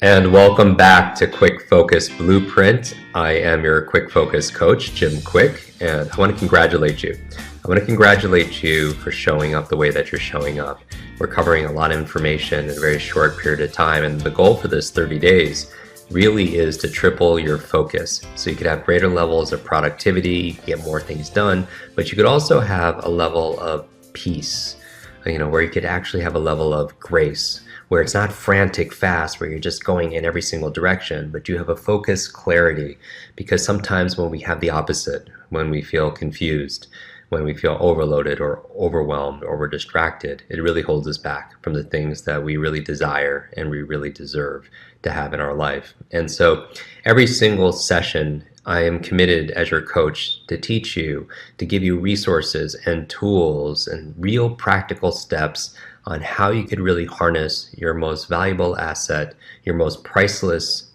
And welcome back to Quick Focus Blueprint. I am your Quick Focus coach, Jim Quick, and I want to congratulate you. I want to congratulate you for showing up the way that you're showing up. We're covering a lot of information in a very short period of time, and the goal for this 30 days really is to triple your focus. So you could have greater levels of productivity, get more things done, but you could also have a level of peace, where you could actually have a level of grace, where it's not frantic fast, where you're just going in every single direction, but you have a focus clarity. Because sometimes when we have the opposite, when we feel confused, when we feel overloaded or overwhelmed or we're distracted, it really holds us back from the things that we really desire and we really deserve to have in our life. And so every single session, I am committed as your coach to teach you, to give you resources and tools and real practical steps on how you could really harness your most valuable asset, your most priceless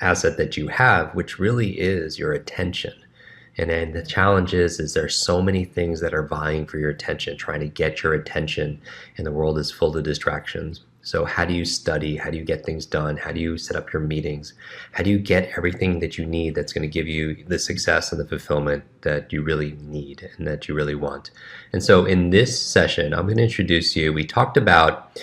asset that you have, which really is your attention. And then the challenge is there's so many things that are vying for your attention, trying to get your attention, and the world is full of distractions. So how do you study? How do you get things done? How do you set up your meetings? How do you get everything that you need that's going to give you the success and the fulfillment that you really need and that you really want? And so in this session, I'm going to introduce you. We talked about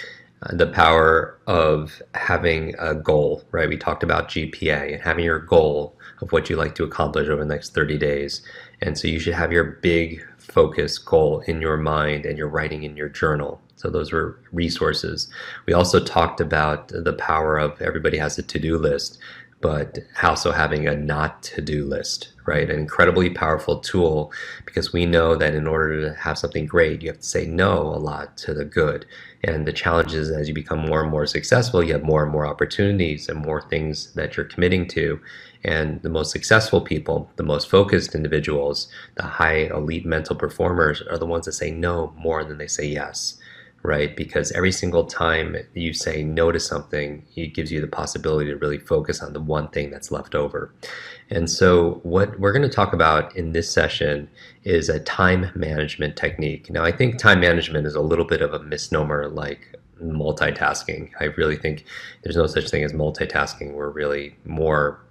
the power of having a goal, right? We talked about GPA and having your goal of what you like to accomplish over the next 30 days. And so you should have your big focus goal in your mind and you're writing in your journal. So those were resources. We also talked about the power of everybody has a to-do list, but also having a not to-do list, right? An incredibly powerful tool, because we know that in order to have something great, you have to say no a lot to the good. And the challenge is, as you become more and more successful, you have more and more opportunities and more things that you're committing to. And the most successful people, the most focused individuals, the high elite mental performers are the ones that say no more than they say yes. Right? Because every single time you say no to something, it gives you the possibility to really focus on the one thing that's left over. And so what we're going to talk about in this session is a time management technique. Now, I think time management is a little bit of a misnomer, like multitasking. I really think there's no such thing as multitasking.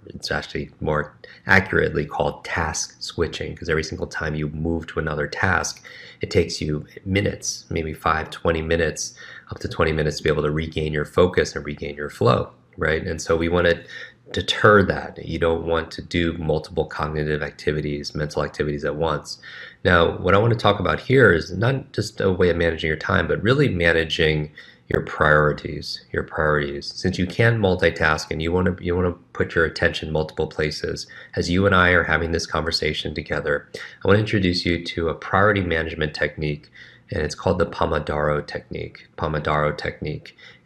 It's actually more accurately called task switching, because every single time you move to another task, it takes you minutes, maybe 20 minutes, up to 20 minutes to be able to regain your focus and regain your flow, right? And so we want to deter that. You don't want to do multiple cognitive activities, mental activities at once. Now, what I want to talk about here is not just a way of managing your time, but really managing your priorities. Since you can't multitask and you want to put your attention multiple places, as you and I are having this conversation together, I want to introduce you to a priority management technique, and it's called the Pomodoro technique.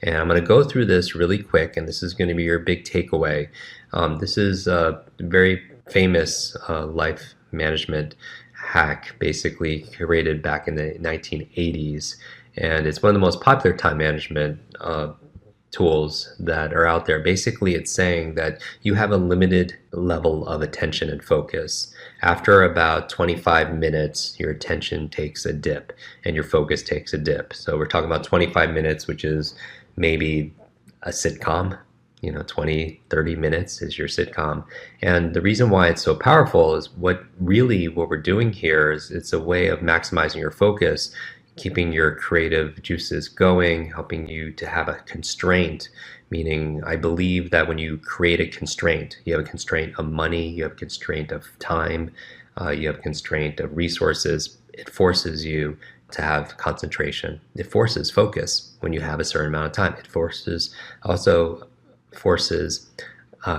And I'm going to go through this really quick, and this is going to be your big takeaway. This is a very famous life management hack, basically created back in the 1980s. And it's one of the most popular time management tools that are out there. Basically, it's saying that you have a limited level of attention and focus. After about 25 minutes, your attention takes a dip and your focus takes a dip. So we're talking about 25 minutes, which is maybe a sitcom. 20, 30 minutes is your sitcom. And the reason why it's so powerful is what we're doing here is it's a way of maximizing your focus, keeping your creative juices going, helping you to have a constraint, meaning I believe that when you create a constraint, you have a constraint of money, you have a constraint of time, you have a constraint of resources, it forces you to have concentration. It forces focus when you have a certain amount of time. It also forces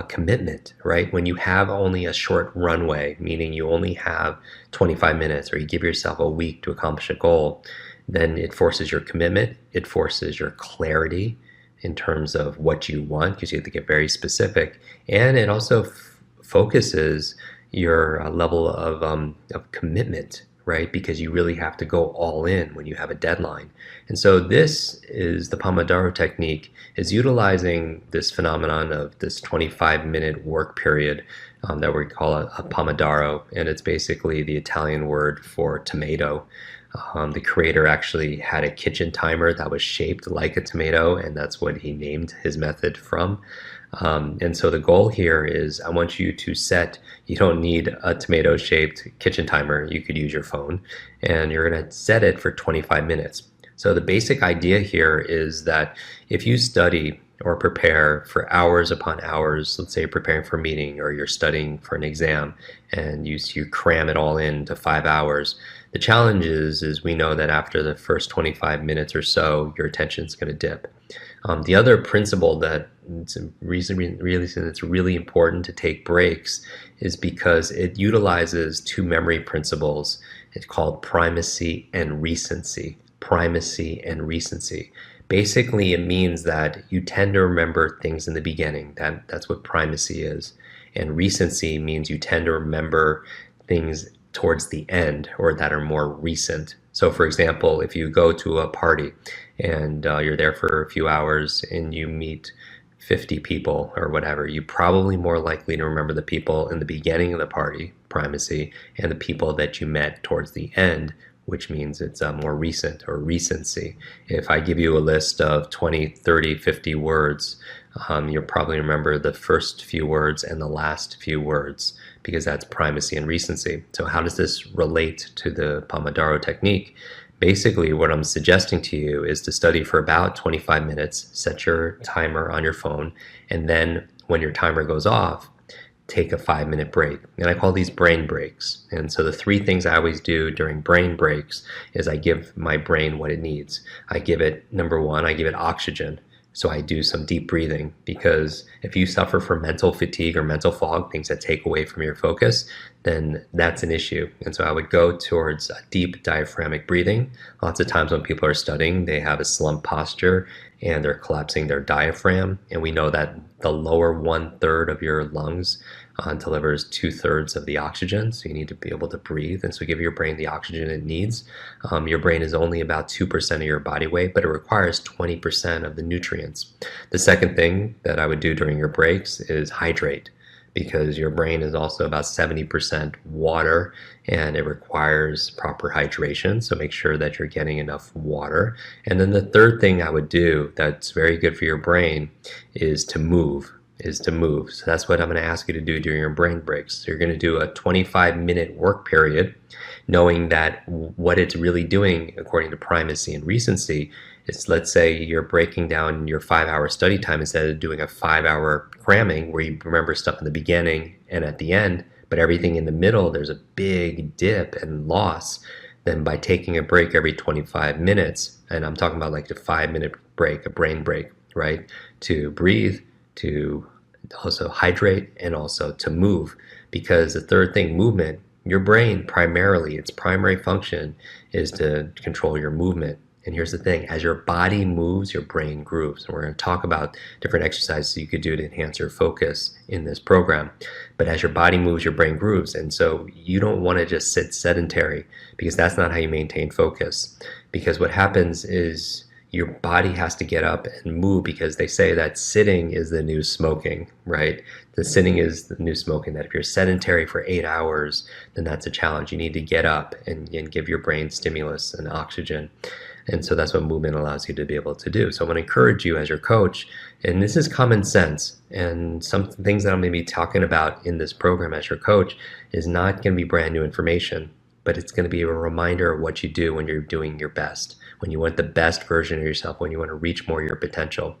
commitment, right? When you have only a short runway, meaning you only have 25 minutes or you give yourself a week to accomplish a goal, then it forces your commitment, it forces your clarity in terms of what you want, because you have to get very specific, and it also focuses your level of commitment, right? Because you really have to go all in when you have a deadline. And so this is the Pomodoro technique, is utilizing this phenomenon of this 25-minute work period that we call a Pomodoro, and it's basically the Italian word for tomato. The creator actually had a kitchen timer that was shaped like a tomato, and that's what he named his method from. And so the goal here is I want you to set, you don't need a tomato-shaped kitchen timer, you could use your phone, and you're going to set it for 25 minutes. So the basic idea here is that if you study or prepare for hours upon hours, let's say you're preparing for a meeting or you're studying for an exam, and you cram it all into 5 hours, the challenge is we know that after the first 25 minutes or so, your attention's going to dip. The other principle that it's really important to take breaks is because it utilizes two memory principles. It's called primacy and recency. Primacy and recency. Basically, it means that you tend to remember things in the beginning. That's what primacy is. And recency means you tend to remember things towards the end or that are more recent. So for example, if you go to a party and you're there for a few hours and you meet 50 people or whatever, you're probably more likely to remember the people in the beginning of the party, primacy, and the people that you met towards the end, which means it's more recent or recency. If I give you a list of 20, 30, 50 words, you'll probably remember the first few words and the last few words because that's primacy and recency. So how does this relate to the Pomodoro technique? Basically, what I'm suggesting to you is to study for about 25 minutes, set your timer on your phone, and then when your timer goes off, take a 5-minute break. And I call these brain breaks. And so the three things I always do during brain breaks is I give my brain what it needs. I give it, number one, I give it oxygen. So I do some deep breathing, because if you suffer from mental fatigue or mental fog, things that take away from your focus, then that's an issue. And so I would go towards a deep diaphragmatic breathing. Lots of times when people are studying, they have a slump posture and they're collapsing their diaphragm. And we know that the lower 1/3 of your lungs delivers 2/3 of the oxygen. So you need to be able to breathe. And so give your brain the oxygen it needs. Your brain is only about 2% of your body weight, but it requires 20% of the nutrients. The second thing that I would do during your breaks is hydrate, because your brain is also about 70% water and it requires proper hydration. So make sure that you're getting enough water. And then the third thing I would do that's very good for your brain is to move. So that's what I'm going to ask you to do during your brain breaks. So you're going to do a 25-minute work period, knowing that what it's really doing, according to primacy and recency, is, let's say you're breaking down your 5-hour study time instead of doing a 5-hour cramming where you remember stuff in the beginning and at the end, but everything in the middle, there's a big dip and loss. Then by taking a break every 25 minutes, and I'm talking about like a 5-minute break, a brain break, right? To breathe, to also hydrate, and also to move. Because the third thing, movement, your brain primarily, its primary function is to control your movement. And here's the thing, as your body moves, your brain grooves. And we're going to talk about different exercises you could do to enhance your focus in this program. But as your body moves, your brain grooves. And so you don't want to just sit sedentary, because that's not how you maintain focus. Because what happens is your body has to get up and move, because they say that sitting is the new smoking, right? The sitting is the new smoking, that if you're sedentary for 8 hours, then that's a challenge. You need to get up and give your brain stimulus and oxygen. And so that's what movement allows you to be able to do. So I want to encourage you as your coach, and this is common sense, and some things that I'm going to be talking about in this program as your coach is not going to be brand new information, but it's going to be a reminder of what you do when you're doing your best, when you want the best version of yourself, when you want to reach more of your potential.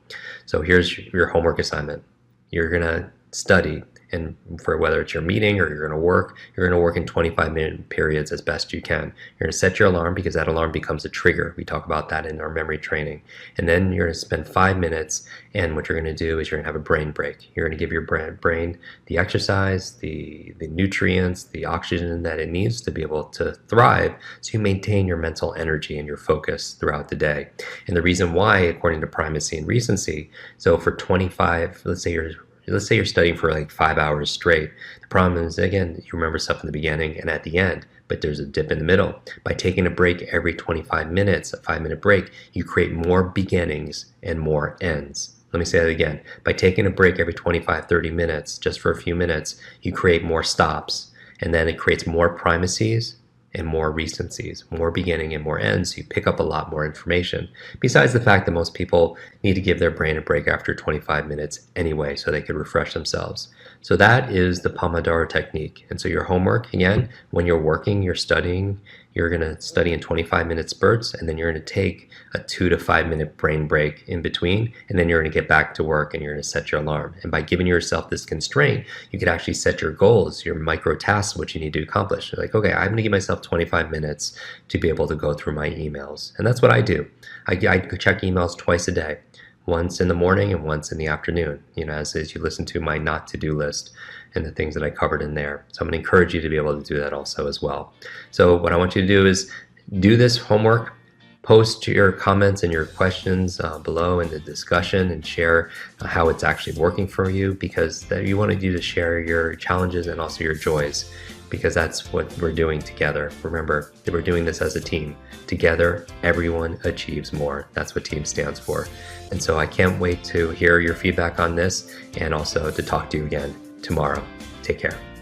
So here's your homework assignment. You're going to study, and for whether it's your meeting or you're going to work in 25-minute periods as best you can. You're going to set your alarm, because that alarm becomes a trigger. We talk about that in our memory training. And then you're going to spend 5 minutes, and what you're going to do is you're going to have a brain break. You're going to give your brain the exercise, the nutrients, the oxygen that it needs to be able to thrive, so you maintain your mental energy and your focus throughout the day. And the reason why, according to primacy and recency, so for 25, let's say you're studying for like 5 hours straight. The problem is, again, you remember stuff in the beginning and at the end, but there's a dip in the middle. By taking a break every 25 minutes, a 5-minute break, you create more beginnings and more ends. Let me say that again. By taking a break every 25, 30 minutes, just for a few minutes, you create more stops, and then it creates more primacies and more recencies, more beginning and more ends. So you pick up a lot more information. Besides the fact that most people need to give their brain a break after 25 minutes anyway, so they could refresh themselves. So that is the Pomodoro technique. And so your homework, again, when you're working, you're studying, you're going to study in 25-minute spurts, and then you're going to take a 2 to 5 minute brain break in between, and then you're going to get back to work and you're going to set your alarm. And by giving yourself this constraint, you could actually set your goals, your micro tasks, what you need to accomplish. You're like, okay, I'm going to give myself 25 minutes to be able to go through my emails. And that's what I do. I check emails twice a day. Once in the morning and once in the afternoon, as you listen to my not to-do list and the things that I covered in there. So I'm going to encourage you to be able to do that also as well. So what I want you to do is do this homework, post your comments and your questions below in the discussion, and share how it's actually working for you, because you wanted you to share your challenges and also your joys, because that's what we're doing together. Remember that we're doing this as a team. Together, everyone achieves more. That's what TEAM stands for. And so I can't wait to hear your feedback on this, and also to talk to you again tomorrow. Take care.